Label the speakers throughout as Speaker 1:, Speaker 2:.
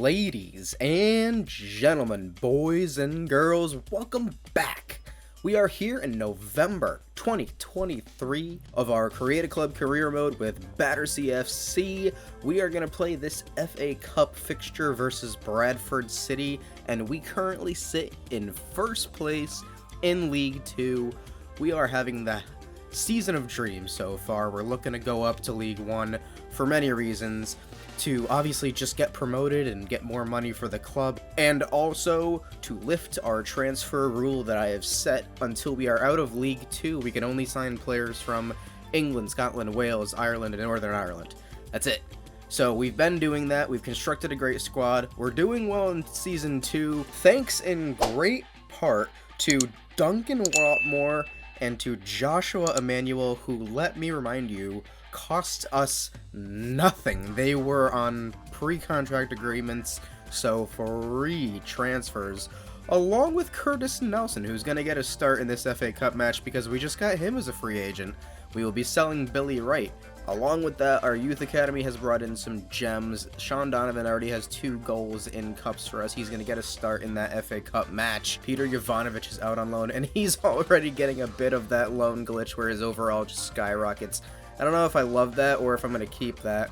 Speaker 1: Ladies and gentlemen, boys and girls, welcome back. We are here in November 2023 of our Create a Club career mode with Battersea FC. We are going to play this FA Cup fixture versus Bradford City, and we currently sit in first place in League 2. We are having the season of dreams so far. We're looking to go up to League 1 for many reasons, to obviously just get promoted and get more money for the club, and also to lift our transfer rule that I have set until we are out of League 2. We can only sign players from England, Scotland, Wales, Ireland, and Northern Ireland. That's it. So we've been doing that. We've constructed a great squad. We're doing well in Season 2, thanks in great part to Duncan Watmore and to Joshua Emmanuel, who, let me remind you, cost us nothing. They were on pre-contract agreements, so free transfers, along with Curtis Nelson, who's going to get a start in this FA Cup match because we just got him as a free agent. We will be selling Billy Wright. Along with that, our youth academy has brought in some gems. Sean Donovan already has 2 goals in cups for us. He's going to get a start in that FA Cup match. Peter Jovanovic is out on loan, and he's already getting a bit of that loan glitch where his overall just skyrockets. I don't know if I love that or if I'm going to keep that,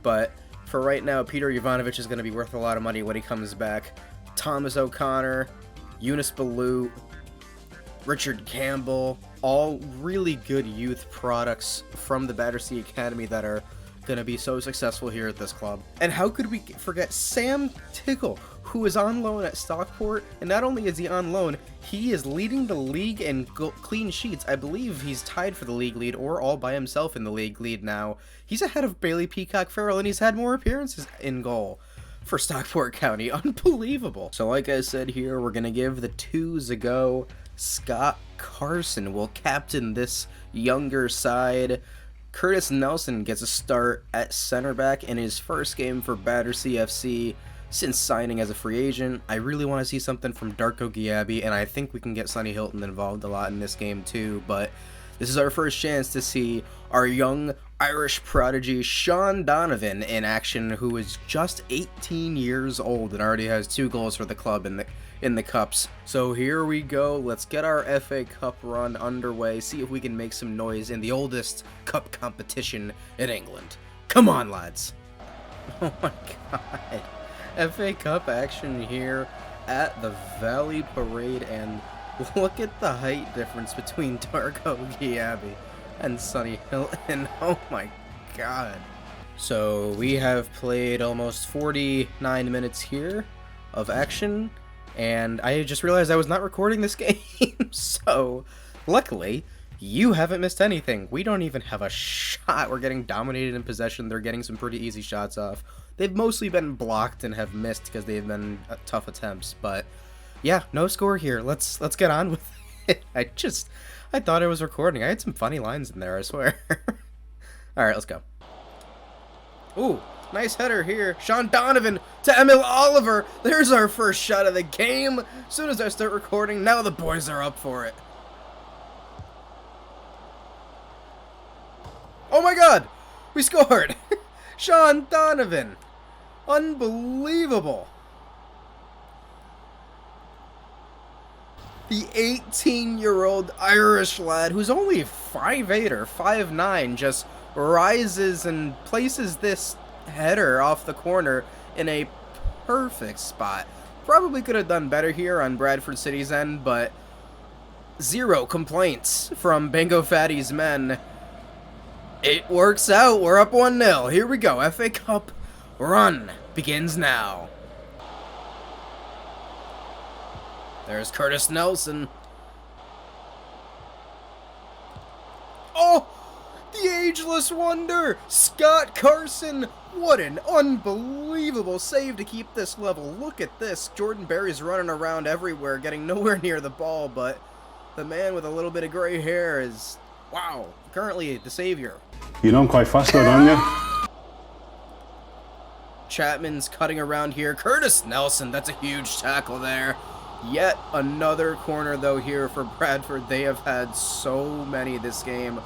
Speaker 1: but for right now, Peter Jovanovic is going to be worth a lot of money when he comes back. Thomas O'Connor, Eunice Balut, Richard Campbell, all really good youth products from the Battersea Academy that are going to be so successful here at this club. And how could we forget Sam Tickle, who is on loan at Stockport, and not only is he on loan, he is leading the league in clean sheets. I believe he's tied for the league lead or all by himself in the league lead now. He's ahead of Bailey Peacock Farrell, and he's had more appearances in goal for Stockport County. Unbelievable. So like I said here, we're going to give the 2s a go. Scott Carson will captain this younger side. Curtis Nelson gets a start at center back in his first game for Battersea FC since signing as a free agent. I really want to see something from Darko Giabi, and I think we can get Sonny Hilton involved a lot in this game too, but this is our first chance to see our young Irish prodigy Sean Donovan in action, who is just 18 years old and already has 2 goals for the club in the cups. So here we go. Let's get our FA Cup run underway, see if we can make some noise in the oldest cup competition in England. Come on, lads. Oh my god. FA Cup action here at the Valley Parade, and look at the height difference between Darko Giabi and Sonny Hilton. Oh my god. So we have played almost 49 minutes here of action, and I just realized I was not recording this game. So luckily you haven't missed anything. We don't even have a shot. We're getting dominated in possession. They're getting some pretty easy shots off. They've mostly been blocked and have missed because they've been tough attempts, but yeah, no score here. Let's get on with it. I thought I was recording. I had some funny lines in there, I swear. Alright, let's go. Ooh, nice header here. Sean Donovan to Emil Oliver. There's our first shot of the game. As soon as I start recording, now the boys are up for it. Oh my god! We scored! Sean Donovan! Unbelievable! The 18-year-old Irish lad, who's only 5'8" or 5'9", just rises and places this header off the corner in a perfect spot. Probably could have done better here on Bradford City's end, but 0 complaints from Bango Fatty's men. It works out. We're up 1-0. Here we go. FA Cup run begins now. There's Curtis Nelson. Oh! The ageless wonder! Scott Carson! What an unbelievable save to keep this level. Look at this. Jordan Berry's running around everywhere, getting nowhere near the ball, but the man with a little bit of gray hair is, wow, currently the savior.
Speaker 2: You know I'm quite fast though, don't you?
Speaker 1: Chapman's cutting around here. Curtis Nelson, that's a huge tackle there. Yet another corner, though, here for Bradford. They have had so many this game.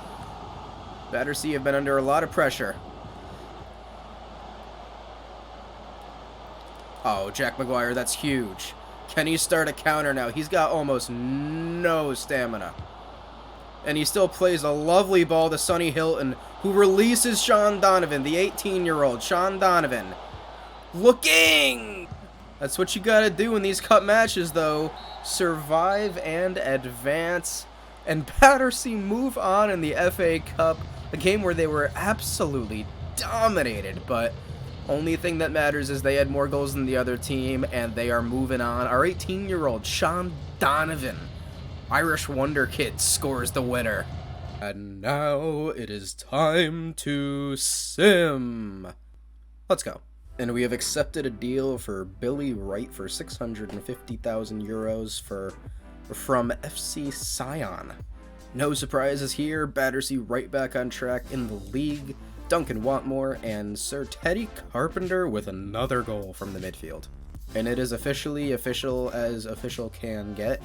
Speaker 1: Battersea have been under a lot of pressure. Oh, Jack Maguire, that's huge. Can he start a counter now? He's got almost no stamina. And he still plays a lovely ball to Sonny Hilton, who releases Sean Donovan, the 18-year-old Sean Donovan. Looking! That's what you gotta do in these cup matches, though. Survive and advance. And Battersea move on in the FA Cup, a game where they were absolutely dominated, but only thing that matters is they had more goals than the other team, and they are moving on. Our 18-year-old Sean Donovan, Irish Wonder Kid, scores the winner. And now it is time to sim. Let's go. And we have accepted a deal for Billy Wright for 650,000 euros from FC Sion. No surprises here, Battersea right back on track in the league. Duncan Watmore and Sir Teddy Carpenter with another goal from the midfield. And it is officially official as official can get.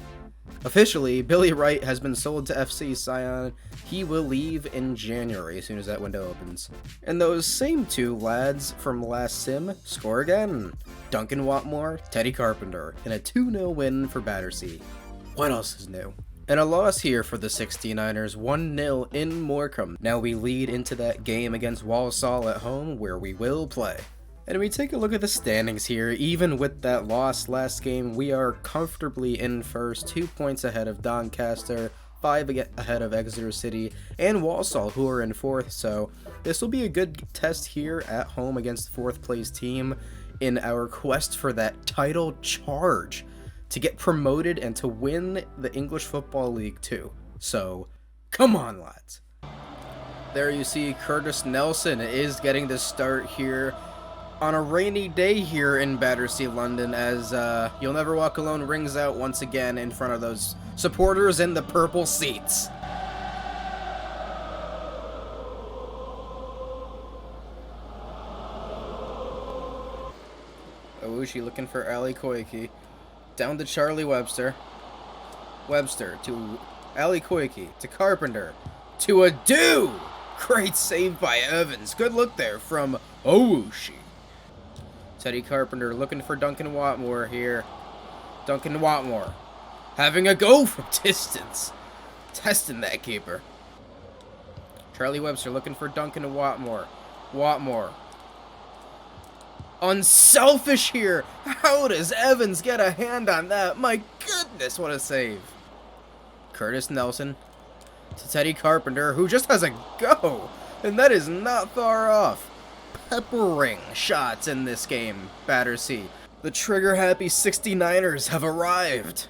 Speaker 1: Officially, Billy Wright has been sold to FC Sion. He will leave in January as soon as that window opens. And those same two lads from last sim score again. Duncan Watmore, Teddy Carpenter, in a 2-0 win for Battersea. What else is new? And a loss here for the 69ers, 1-0 in Morecambe. Now we lead into that game against Walsall at home, where we will play. And we take a look at the standings here. Even with that loss last game, we are comfortably in first, 2 points ahead of Doncaster, 5 ahead of Exeter City, and Walsall, who are in fourth. So this will be a good test here at home against the fourth place team in our quest for that title charge, to get promoted and to win the English Football League too. So, come on, lads. There you see Curtis Nelson is getting the start here on a rainy day here in Battersea, London, as You'll Never Walk Alone rings out once again in front of those supporters in the purple seats. Owushi looking for Ali Koike. Down to Charlie Webster. Webster to Ali Koike. To Carpenter. To Adu! Great save by Evans. Good look there from Owushi. Teddy Carpenter looking for Duncan Watmore here. Duncan Watmore having a go from distance. Testing that keeper. Charlie Webster looking for Duncan Watmore. Watmore. Unselfish here. How does Evans get a hand on that? My goodness, what a save. Curtis Nelson to Teddy Carpenter, who just has a go. And that is not far off. Peppering shots in this game, Battersea. The trigger-happy 69ers have arrived.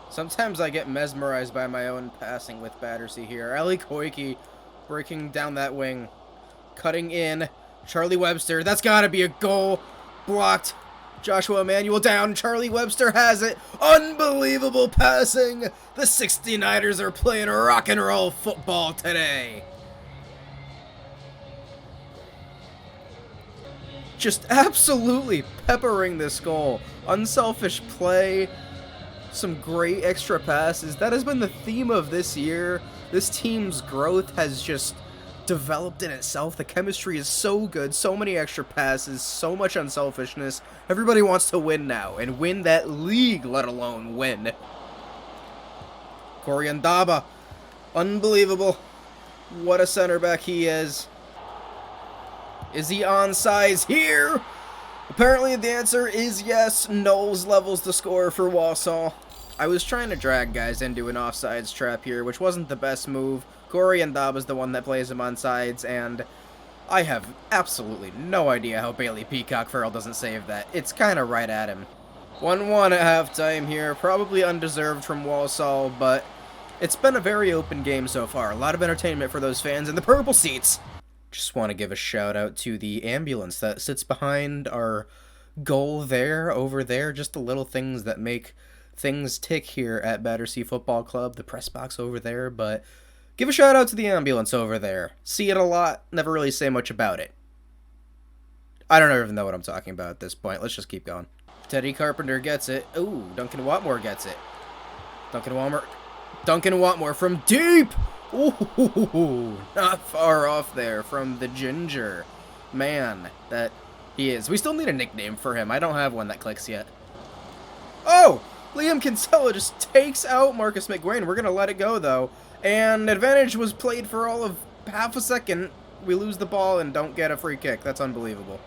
Speaker 1: Sometimes I get mesmerized by my own passing with Battersea here. Ali Koike breaking down that wing. Cutting in. Charlie Webster. That's got to be a goal. Blocked. Joshua Emmanuel down. Charlie Webster has it. Unbelievable passing. The 69ers are playing rock and roll football today. Just absolutely peppering this goal. Unselfish play. Some great extra passes. That has been the theme of this year. This team's growth has just developed in itself. The chemistry is so good. So many extra passes. So much unselfishness. Everybody wants to win now. And win that league, let alone win. Koryandaba. Unbelievable. What a center back he is. Is he onside here? Apparently the answer is yes. Knowles levels the score for Walsall. I was trying to drag guys into an offsides trap here, which wasn't the best move. Koryandaba is the one that plays him on sides, and I have absolutely no idea how Bailey Peacock Farrell doesn't save that. It's kind of right at him. 1-1 at halftime here. Probably undeserved from Walsall, but it's been a very open game so far. A lot of entertainment for those fans in the purple seats. Just want to give a shout out to the ambulance that sits behind our goal there, over there. Just the little things that make things tick here at Battersea Football Club. The press box over there, but give a shout out to the ambulance over there. See it a lot, never really say much about it. I don't even know what I'm talking about at this point. Let's just keep going. Teddy Carpenter gets it. Ooh, Duncan Watmore gets it. Duncan Watmore from deep! Ooh, not far off there from the ginger man that he is. We still need a nickname for him. I don't have one that clicks yet. Oh! Liam Kinsella just takes out Marcus McGuane. We're going to let it go, though. And advantage was played for all of half a second. We lose the ball and don't get a free kick. That's unbelievable.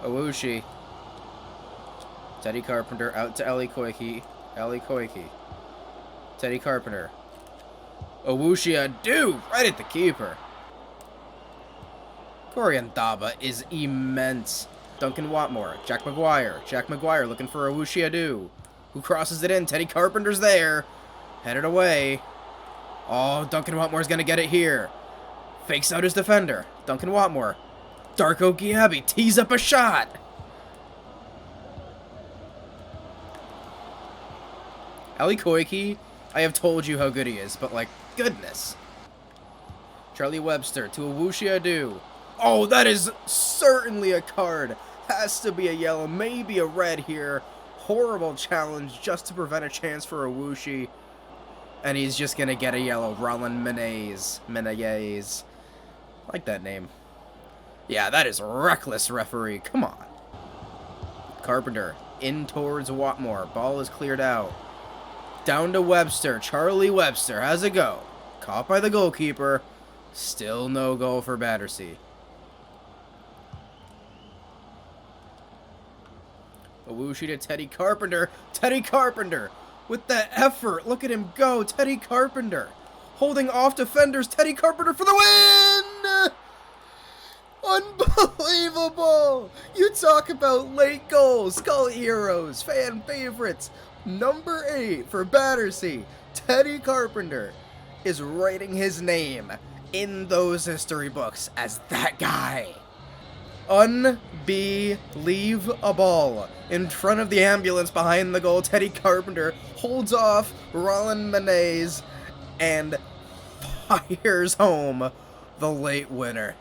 Speaker 1: Owushi. Teddy Carpenter out to Ellie Koike. Teddy Carpenter. Owushi right at the keeper. Coriandaba is immense. Duncan Watmore. Jack McGuire looking for Owushi who crosses it in. Teddy Carpenter's there. Headed away. Oh, Duncan Watmore's going to get it here. Fakes out his defender. Duncan Watmore. Darko Giabi tees up a shot. Ali Koike, I have told you how good he is, but like, goodness. Charlie Webster to Owushi. Oh, that is certainly a card. Has to be a yellow, maybe a red here. Horrible challenge just to prevent a chance for Owushi. And he's just going to get a yellow. Roland Menez. I like that name. Yeah, that is reckless, referee. Come on. Carpenter in towards Watmore. Ball is cleared out. Down to Webster. Charlie Webster has a go. Caught by the goalkeeper. Still no goal for Battersea. Owushi to Teddy Carpenter. Teddy Carpenter with that effort. Look at him go. Teddy Carpenter holding off defenders. Teddy Carpenter for the win! Unbelievable! You talk about late goals, call heroes, fan favorites. Number 8 for Battersea. Teddy Carpenter is writing his name in those history books as that guy. Unbelievable. In front of the ambulance behind the goal, Teddy Carpenter holds off Roland Menez and fires home the late winner.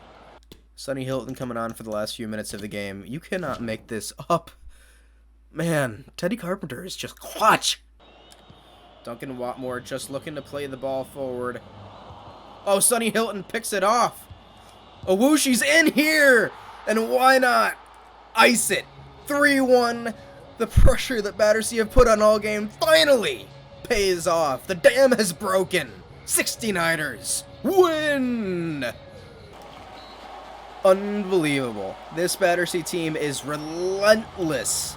Speaker 1: Sonny Hilton coming on for the last few minutes of the game. You cannot make this up. Man, Teddy Carpenter is just clutch. Duncan Watmore just looking to play the ball forward. Oh, Sonny Hilton picks it off. Owushi's in here! And why not? Ice it. 3-1. The pressure that Battersea have put on all game finally pays off. The dam has broken. 69ers win! Unbelievable. This Battersea team is relentless.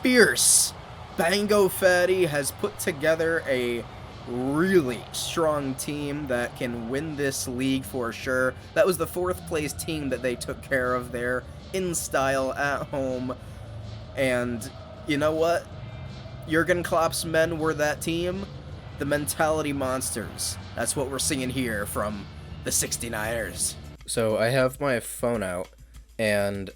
Speaker 1: Fierce. Bango Fatty has put together a really strong team that can win this league for sure. That was the 4th place team that they took care of there in style at home. And you know what? Jurgen Klopp's men were that team. The mentality monsters. That's what we're seeing here from the 69ers. So I have my phone out and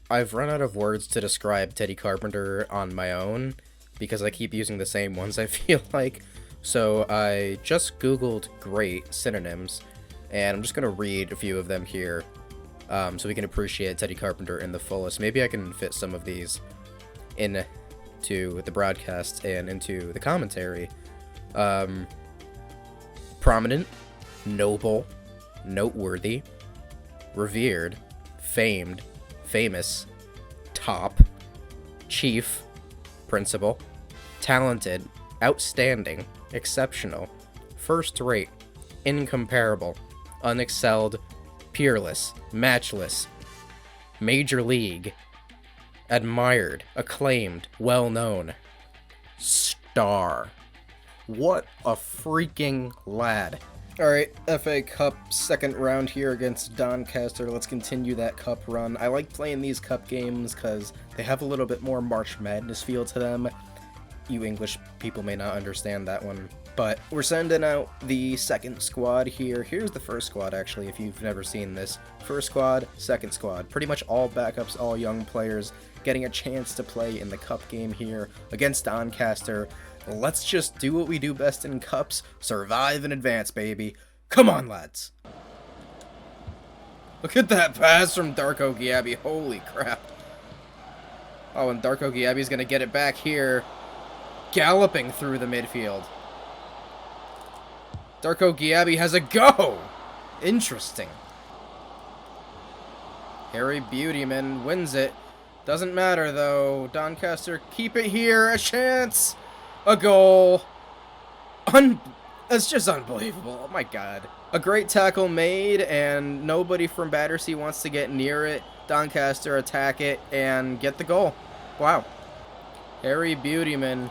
Speaker 1: I've run out of words to describe Teddy Carpenter on my own because I keep using the same ones, I feel like. So I just Googled great synonyms, and I'm just going to read a few of them here so we can appreciate Teddy Carpenter in the fullest. Maybe I can fit some of these into the broadcast and into the commentary. Prominent, noble, noteworthy, revered, famed, famous, top, chief, principal, talented, outstanding, exceptional, first-rate, incomparable, unexcelled, peerless, matchless, major league, admired, acclaimed, well-known, star. What a freaking lad. Alright, FA Cup second round here against Doncaster. Let's continue that cup run. I like playing these cup games because they have a little bit more March Madness feel to them. You English people may not understand that one. But we're sending out the second squad here. Here's the first squad, actually, if you've never seen this. First squad, second squad. Pretty much all backups, all young players getting a chance to play in the cup game here against Doncaster. Let's just do what we do best in cups. Survive and advance, baby. Come on, lads. Look at that pass from Darko Giabi. Holy crap. Oh, and Darko Giabi's going to get it back here, galloping through the midfield. Darko Giabi has a go! Interesting. Harry Beautyman wins it. Doesn't matter, though. Doncaster keep it here. A chance! A goal. It's just unbelievable. Oh, my God. A great tackle made, and nobody from Battersea wants to get near it. Doncaster attack it and get the goal. Wow. Harry Beautyman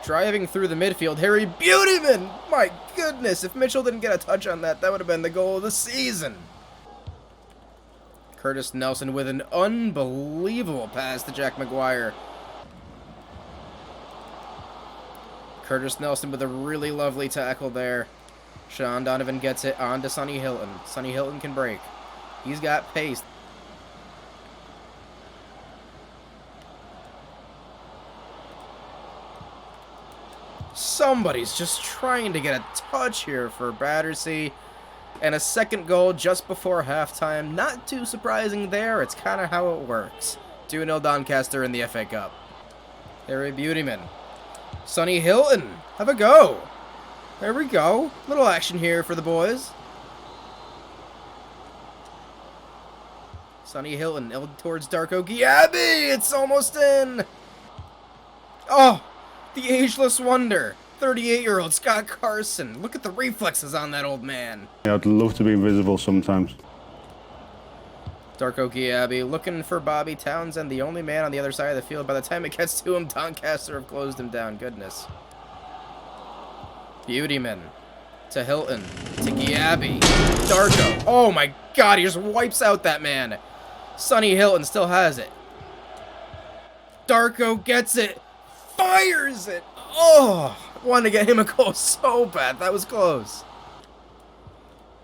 Speaker 1: driving through the midfield. Harry Beautyman! My goodness, if Mitchell didn't get a touch on that, that would have been the goal of the season. Curtis Nelson with an unbelievable pass to Jack Maguire. Curtis Nelson with a really lovely tackle there. Sean Donovan gets it on to Sonny Hilton. Sonny Hilton can break. He's got pace. Somebody's just trying to get a touch here for Battersea. And a second goal just before halftime. Not too surprising there. It's kind of how it works. 2-0 Doncaster in the FA Cup. Harry Beautyman. Sonny Hilton. Have a go. There we go. Little action here for the boys. Sonny Hilton towards Darko Giabi. It's almost in. Oh, the ageless wonder. 38-year-old Scott Carson. Look at the reflexes on that old man.
Speaker 2: Yeah, I'd love to be invisible sometimes.
Speaker 1: Darko Giabi looking for Bobby Townsend, the only man on the other side of the field. By the time it gets to him, Doncaster have closed him down. Goodness. Beautyman to Hilton to Giabi. Darko. Oh my God, he just wipes out that man. Sonny Hilton still has it. Darko gets it. Fires it. Oh, I wanted to get him a goal so bad. That was close.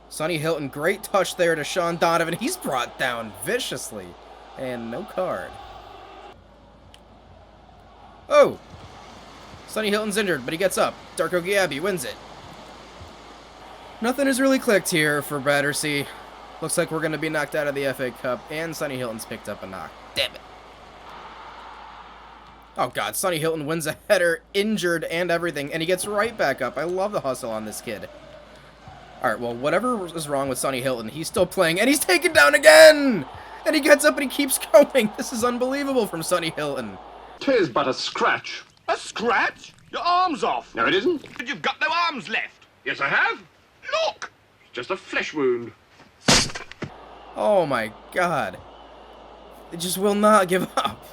Speaker 1: Sonny Hilton, great touch there to Sean Donovan. He's brought down viciously. And no card. Oh. Sonny Hilton's injured, but he gets up. Darko Giabi wins it. Nothing has really clicked here for Battersea. Looks like we're going to be knocked out of the FA Cup, and Sonny Hilton's picked up a knock. Damn it. Oh, God. Sonny Hilton wins a header, injured and everything, and he gets right back up. I love the hustle on this kid. All right, well, whatever is wrong with Sonny Hilton, he's still playing, and he's taken down again! And he gets up and he keeps going. This is unbelievable from Sonny Hilton.
Speaker 3: 'Tis but a scratch.
Speaker 4: A scratch? Your arm's off.
Speaker 3: No, it isn't.
Speaker 4: But you've got no arms left.
Speaker 3: Yes, I have.
Speaker 4: Look!
Speaker 3: Just a flesh wound.
Speaker 1: Oh, my God. It just will not give up.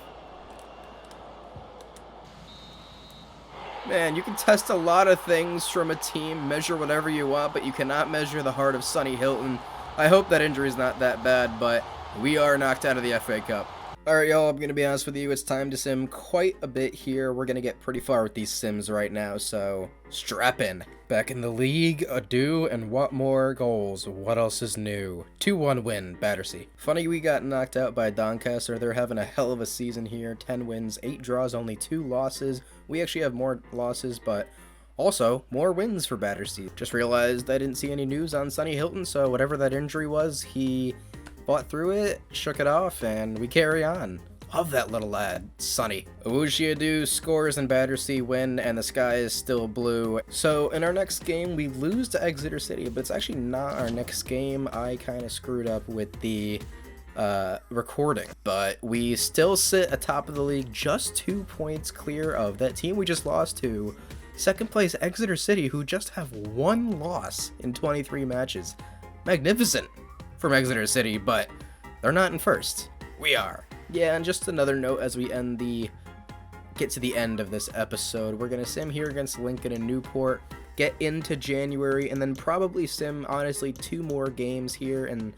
Speaker 1: Man, you can test a lot of things from a team, measure whatever you want, but you cannot measure the heart of Sonny Hilton. I hope that injury's not that bad, but we are knocked out of the FA Cup. Alright, y'all, I'm going to be honest with you, it's time to sim quite a bit here. We're going to get pretty far with these sims right now, so strap in. Back in the league, ado, and what more goals? What else is new? 2-1 win, Battersea. Funny we got knocked out by Doncaster. They're having a hell of a season here. 10 wins, 8 draws, only 2 losses. We actually have more losses, but also more wins for Battersea. Just realized I didn't see any news on Sonny Hilton, so whatever that injury was, he fought through it, shook it off, and we carry on. Love that little lad, Sonny. Awushiadu scores and Battersea win, and the sky is still blue. So in our next game, we lose to Exeter City, but it's actually not our next game. I kind of screwed up with the recording, but we still sit atop of the league, just 2 points clear of that team we just lost to. Second place, Exeter City, who just have 1 loss in 23 matches. Magnificent from Exeter City, but they're not in first. We are. Yeah, and just another note as we get to the end of this episode, we're going to sim here against Lincoln and Newport, get into January, and then probably sim, honestly, 2 more games here, and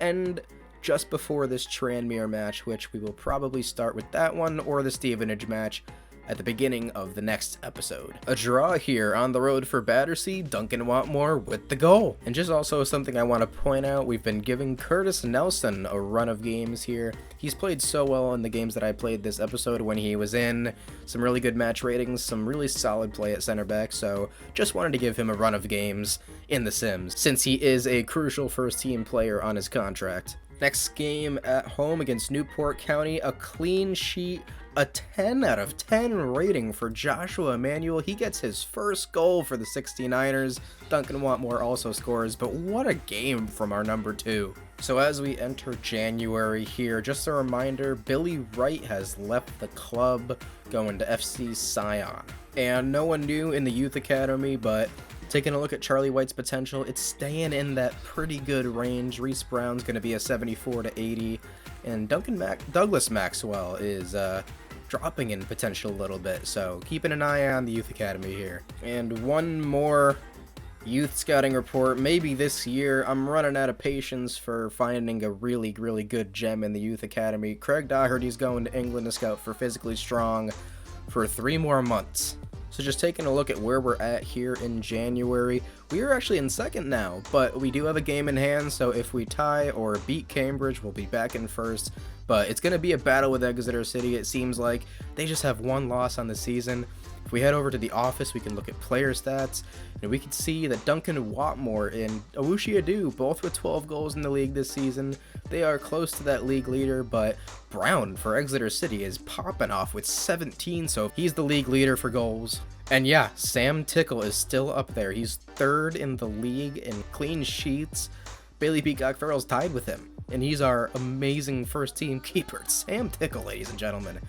Speaker 1: end just before this Tranmere match, which we will probably start with that one, or the Stevenage match at the beginning of the next episode. A draw here on the road for Battersea, Duncan Watmore with the goal. And just also something I want to point out, we've been giving Curtis Nelson a run of games here. He's played so well in the games that I played this episode when he was in. Some really good match ratings, some really solid play at center back, so just wanted to give him a run of games in the Sims, since he is a crucial first team player on his contract. Next game at home against Newport County, a clean sheet a 10 out of 10 rating for Joshua Emmanuel. He gets his first goal for the 69ers. Duncan Watmore also scores, but what a game from our number 2. So as we enter January here, just a reminder, Billy Wright has left the club, going to FC Sion. And no one new in the youth academy, but taking a look at Charlie White's potential, it's staying in that pretty good range. Reese Brown's going to be a 74 to 80, and Douglas Maxwell is dropping in potential a little bit, so keeping an eye on the youth academy here. And one more youth scouting report, maybe this year. I'm running out of patience for finding a really good gem in the youth academy. Craig Doherty's going to England to scout for Physically Strong for 3 more months. So just taking a look at where we're at here in January, we are actually in second now, but we do have a game in hand, so if we tie or beat Cambridge, we'll be back in first. But it's going to be a battle with Exeter City. It seems like they just have 1 loss on the season. If we head over to the office, we can look at player stats, and we can see that Duncan Watmore and Owushi Adu, both with 12 goals in the league this season. They are close to that league leader, but Brown for Exeter City is popping off with 17, so he's the league leader for goals. And yeah, Sam Tickle is still up there. He's 3rd in the league in clean sheets. Bailey Peacock Farrell's tied with him, and he's our amazing first team keeper. It's Sam Tickle, ladies and gentlemen.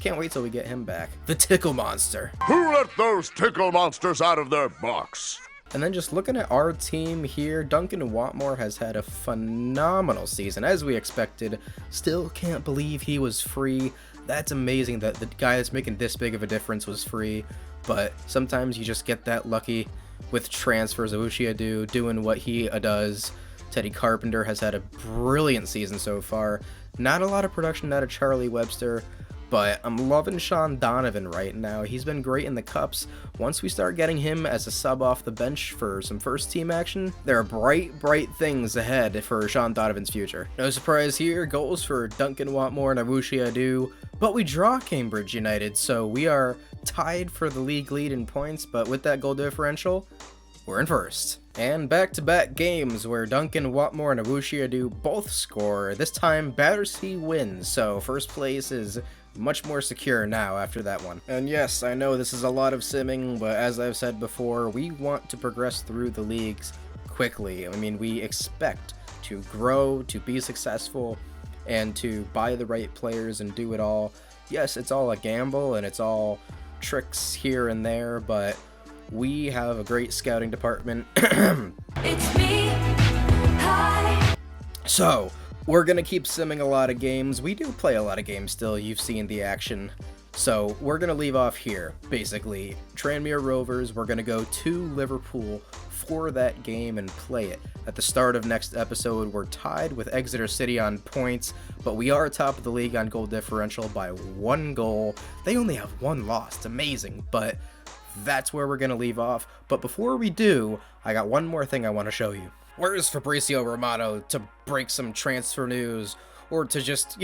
Speaker 1: Can't wait till we get him back. The Tickle Monster.
Speaker 4: Who let those tickle monsters out of their box?
Speaker 1: And then just looking at our team here, Duncan Watmore has had a phenomenal season, as we expected. Still can't believe he was free. That's amazing that the guy that's making this big of a difference was free. But sometimes you just get that lucky with transfers. Owushi Adu doing what he does. Teddy Carpenter has had a brilliant season so far. Not a lot of production out of Charlie Webster, but I'm loving Sean Donovan right now. He's been great in the cups. Once we start getting him as a sub off the bench for some first team action, there are bright things ahead for Sean Donovan's future. No surprise here, goals for Duncan Watmore and Owushi Adu, but we draw Cambridge United, so we are tied for the league lead in points, but with that goal differential, we're in first. And back-to-back games where Duncan Watmore and Owushi Adu both score. This time Battersea wins, so first place is much more secure now after that one. And yes, I know this is a lot of simming, but as I've said before, we want to progress through the leagues quickly. I mean, we expect to grow, to be successful, and to buy the right players and do it all. Yes, it's all a gamble and it's all tricks here and there, but we have a great scouting department.
Speaker 5: It's me. Hi.
Speaker 1: So, we're going to keep simming a lot of games. We do play a lot of games still. You've seen the action. So, we're going to leave off here, basically. Tranmere Rovers, we're going to go to Liverpool for that game and play it. At the start of next episode, we're tied with Exeter City on points, but we are top of the league on goal differential by 1 goal. They only have 1 loss. It's amazing, but that's where we're going to leave off. But before we do, I got one more thing I want to show you. Where's Fabrizio Romano to break some transfer news, or to just,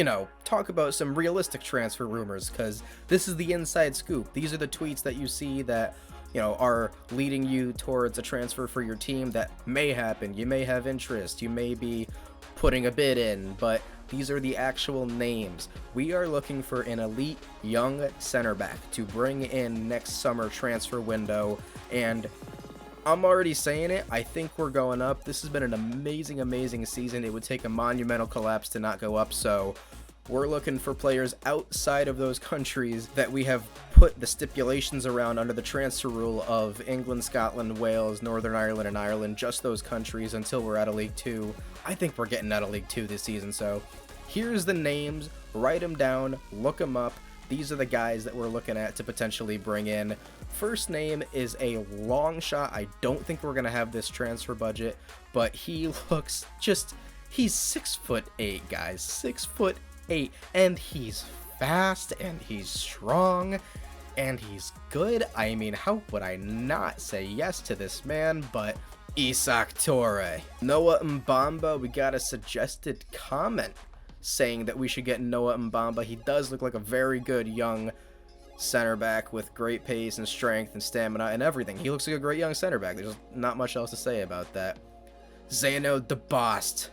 Speaker 1: talk about some realistic transfer rumors, because this is the inside scoop. These are the tweets that you see that, are leading you towards a transfer for your team that may happen. You may have interest, you may be putting a bid in, but these are the actual names. We are looking for an elite young center back to bring in next summer transfer window, and I'm already saying it, I think we're going up. This has been an amazing season. It would take a monumental collapse to not go up, so we're looking for players outside of those countries that we have put the stipulations around under the transfer rule of England, Scotland, Wales, Northern Ireland, and Ireland, just those countries until we're out of League 2. I think we're getting out of League 2 this season, so here's the names, write them down, look them up. These are the guys that we're looking at to potentially bring in. First name is a long shot. I don't think we're going to have this transfer budget, but he looks he's 6'8", guys, 6'8", and he's fast, and he's strong, and he's good. I mean, how would I not say yes to this man? But Isak Torre. Noah Mbamba, we got a suggested comment saying that we should get Noah Mbamba. He does look like a very good young center back with great pace and strength and stamina and everything. He looks like a great young center back. There's not much else to say about that. Zeno DeBost.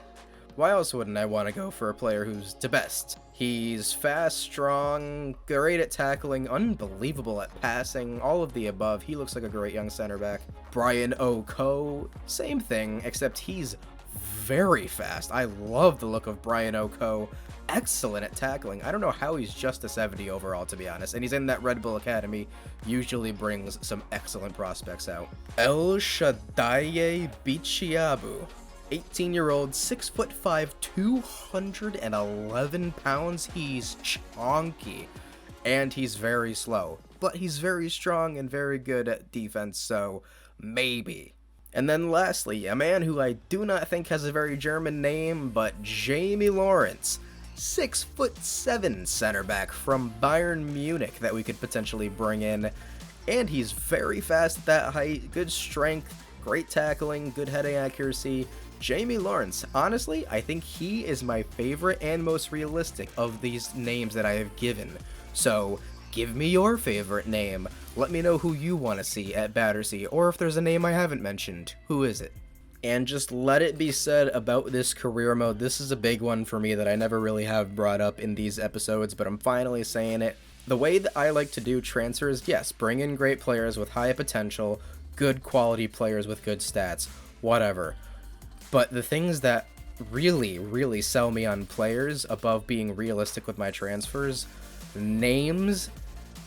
Speaker 1: Why else wouldn't I want to go for a player who's the best? He's fast, strong, great at tackling, unbelievable at passing, all of the above. He looks like a great young center back. Brian Oko, same thing, except he's very fast. I love the look of Brian Oko. Excellent at tackling. I don't know how he's just a 70 overall, to be honest. And he's in that Red Bull Academy. Usually brings some excellent prospects out. El Shadaye Bichiabu. 18-year-old, 6'5", 211 pounds. He's chonky. And he's very slow. But he's very strong and very good at defense, so maybe. And then lastly, a man who I do not think has a very German name, but Jamie Lawrence. 6'7" center back from Bayern Munich that we could potentially bring in. And he's very fast at that height, good strength, great tackling, good heading accuracy. Jamie Lawrence, honestly, I think he is my favorite and most realistic of these names that I have given. So, give me your favorite name. Let me know who you want to see at Battersea, or if there's a name I haven't mentioned, who is it? And just let it be said about this career mode, this is a big one for me that I never really have brought up in these episodes, but I'm finally saying it. The way that I like to do transfers, yes, bring in great players with high potential, good quality players with good stats, whatever. But the things that really sell me on players above being realistic with my transfers, names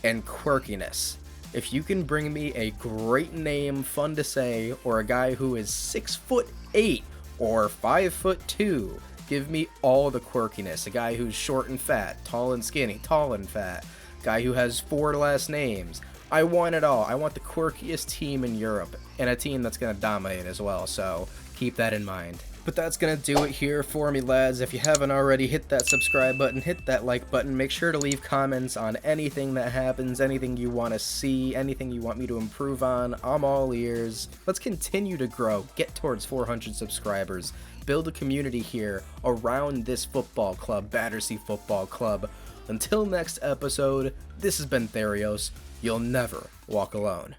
Speaker 1: and quirkiness. If you can bring me a great name, fun to say, or a guy who is 6'8" or 5'2", give me all the quirkiness. A guy who's short and fat, tall and skinny, tall and fat, guy who has 4 last names. I want it all. I want the quirkiest team in Europe, and a team that's going to dominate as well, so keep that in mind. But that's going to do it here for me, lads. If you haven't already, hit that subscribe button, hit that like button. Make sure to leave comments on anything that happens, anything you want to see, anything you want me to improve on. I'm all ears. Let's continue to grow, get towards 400 subscribers, build a community here around this football club, Battersea Football Club. Until next episode, this has been Therios. You'll never walk alone.